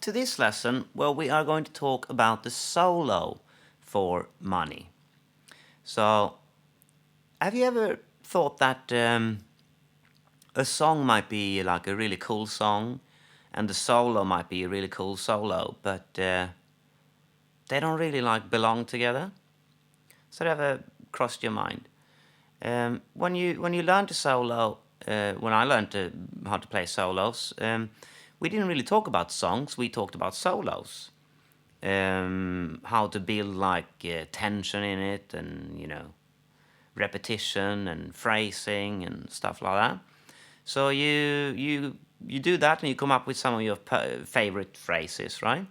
to this lesson where we are going to talk about the solo for money. So, have you ever thought that a song might be like a really cool song and the solo might be a really cool solo, but they don't really like belong together? So that ever crossed your mind? When you learn to solo, when I learned how to play solos, we didn't really talk about songs. We talked about solos, how to build like tension in it, and repetition and phrasing and stuff like that. So you do that and you come up with some of your favorite phrases, right?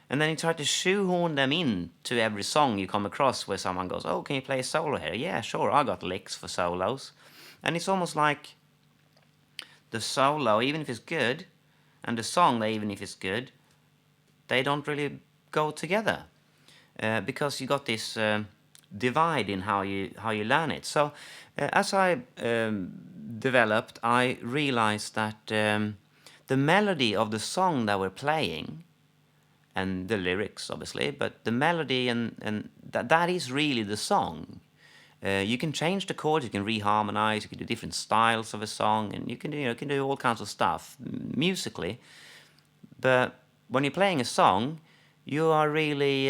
And then you try to shoehorn them in to every song you come across where someone goes, "Oh, can you play a solo here?" "Yeah, sure, I got licks for solos." And it's almost like the solo, even if it's good, and the song, even if it's good, they don't really go together because you got this divide in how you learn it. So as I developed, I realized that the melody of the song that we're playing, and the lyrics obviously, but the melody and that is really the song. You can change the chords, you can reharmonize, you can do different styles of a song, and you can do all kinds of stuff musically. But when you're playing a song, you are really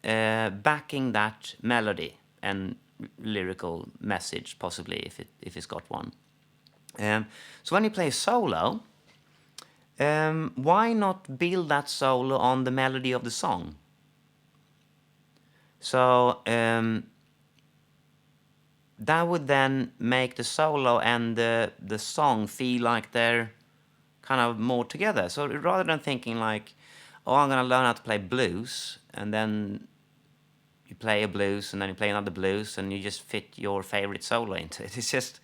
backing that melody and lyrical message, possibly if it's got one. So when you play a solo, why not build that solo on the melody of the song? So that would then make the solo and the song feel like they're kind of more together. So rather than thinking like, "Oh, I'm going to learn how to play blues," and then you play a blues and then you play another blues and you just fit your favorite solo into it. It's just,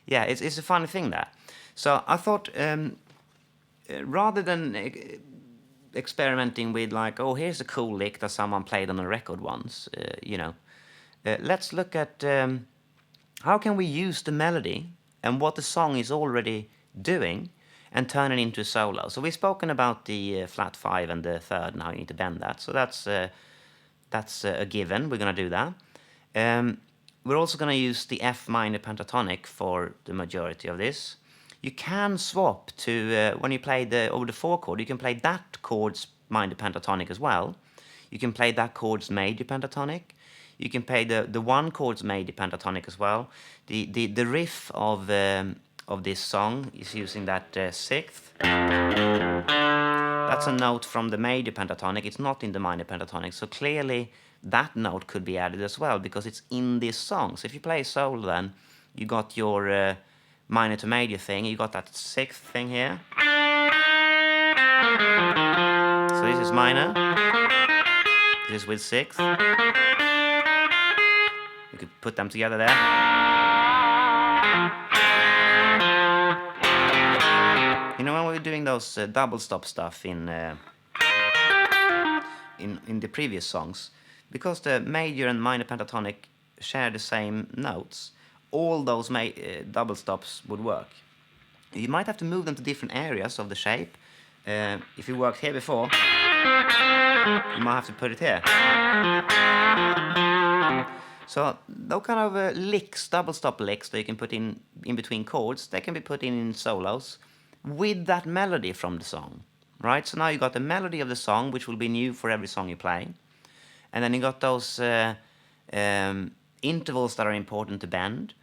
yeah, it's a funny thing that. So I thought rather than experimenting with like, "Oh, here's a cool lick that someone played on a record once," let's look at how can we use the melody and what the song is already doing and turn it into a solo. So we've spoken about the flat 5 and the third and how you need to bend that. So that's a given. We're going to do that. We're also going to use the F minor pentatonic for the majority of this. You can swap to, when you play over the 4 chord, you can play that chord's minor pentatonic as well. You can play that chord's major pentatonic. You can play the 1 chord's major pentatonic as well. The riff of this song is using that 6th. That's a note from the major pentatonic. It's not in the minor pentatonic. So clearly that note could be added as well because it's in this song. So if you play a solo, then you got your minor to major thing. You got that 6th thing here. So this is minor. This is with 6th. You could put them together there. When we were doing those double stop stuff in the previous songs, because the major and minor pentatonic share the same notes, all those double stops would work. You might have to move them to different areas of the shape. If you worked here before, you might have to put it here. So those kind of licks, double stop licks that you can put in between chords, they can be put in solos with that melody from the song, right? So now you got the melody of the song, which will be new for every song you play, and then you got those intervals that are important to bend,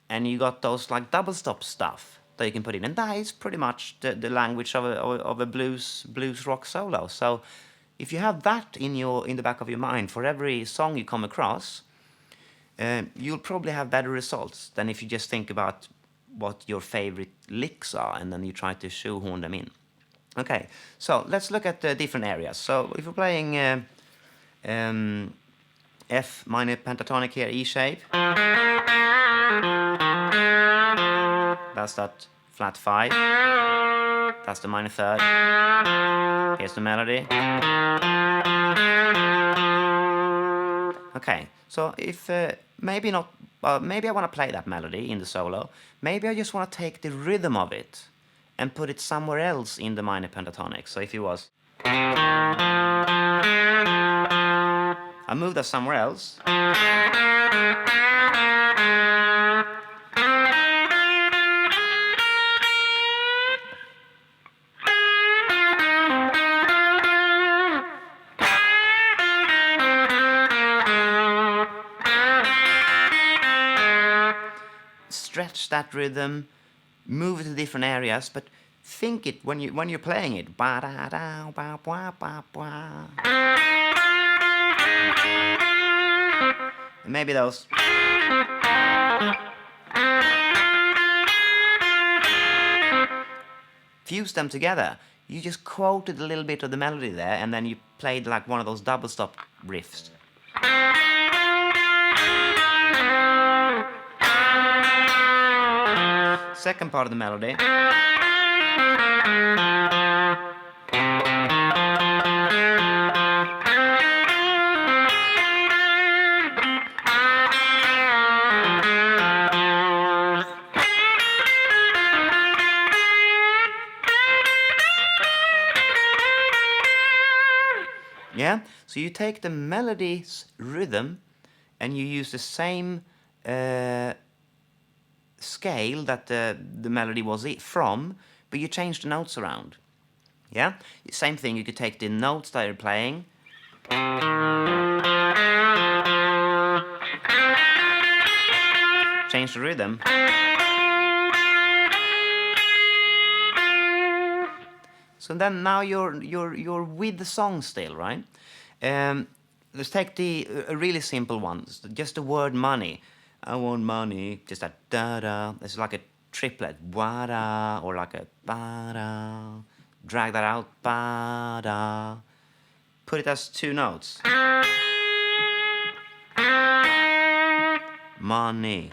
and you got those like double stop stuff that you can put in, and that is pretty much the language of a blues rock solo. So if you have that in the back of your mind for every song you come across, you'll probably have better results than if you just think about what your favorite licks are and then you try to shoehorn them in. Okay, so let's look at the different areas. So if you're playing F minor pentatonic here, E shape, that's that flat 5, that's the minor 3rd, here's the melody. Okay, so if maybe I want to play that melody in the solo. Maybe I just want to take the rhythm of it and put it somewhere else in the minor pentatonic. So if it was I move that somewhere else. Stretch that rhythm, move it to different areas, but think it when you're playing it. And maybe those. Fuse them together. You just quoted a little bit of the melody there, and then you played like one of those double stop riffs. Second part of the melody. Yeah, so you take the melody's rhythm and you use the same scale that the melody was from, but you change the notes around. Yeah, same thing. You could take the notes that you're playing, change the rhythm. So then now you're with the song still, right? Let's take a really simple one, just the word money. I want money, just that da-da. It's like a triplet, wa-da, or like a ba-da. Drag that out, ba-da. Put it as two notes. Money.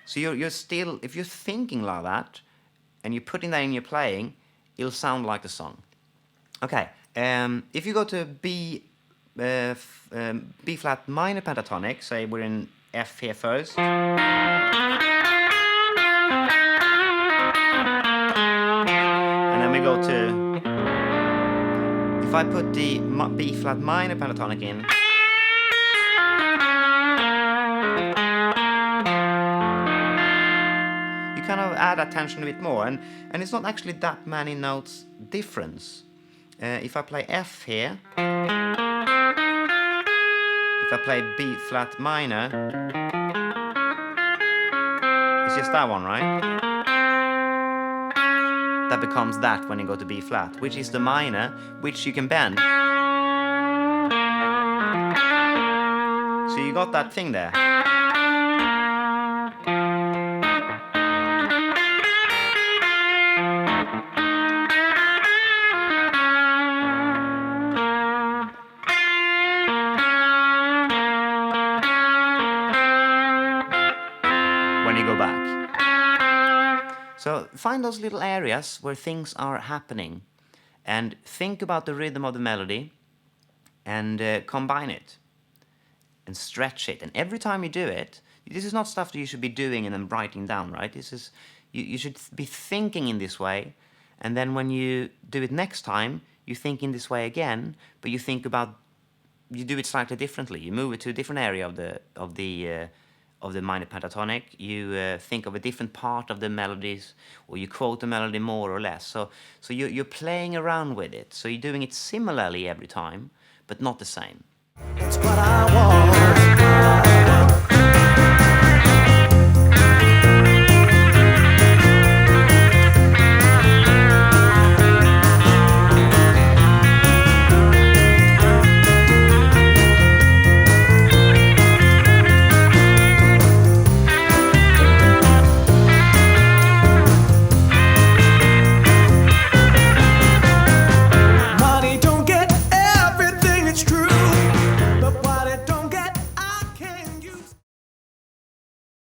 So you're still, if you're thinking like that, and you're putting that in your playing, it'll sound like the song. Okay, if you go to B flat minor pentatonic, say we're in F here first. And then we go to, if I put the B flat minor pentatonic in, kind of add attention a bit more, and it's not actually that many notes difference. If I play F here, if I play B flat minor, it's just that one, right? That becomes that when you go to B flat, which is the minor, which you can bend. So you got that thing there. When you go back. So find those little areas where things are happening and think about the rhythm of the melody and combine it and stretch it. And every time you do it, this is not stuff that you should be doing and then writing down, right? This is, you should be thinking in this way, and then when you do it next time, you think in this way again, but you think about, you do it slightly differently. You move it to a different area of the minor pentatonic. You think of a different part of the melodies, or you quote the melody more or less. So you're playing around with it. So you're doing it similarly every time, but not the same. It's what I want.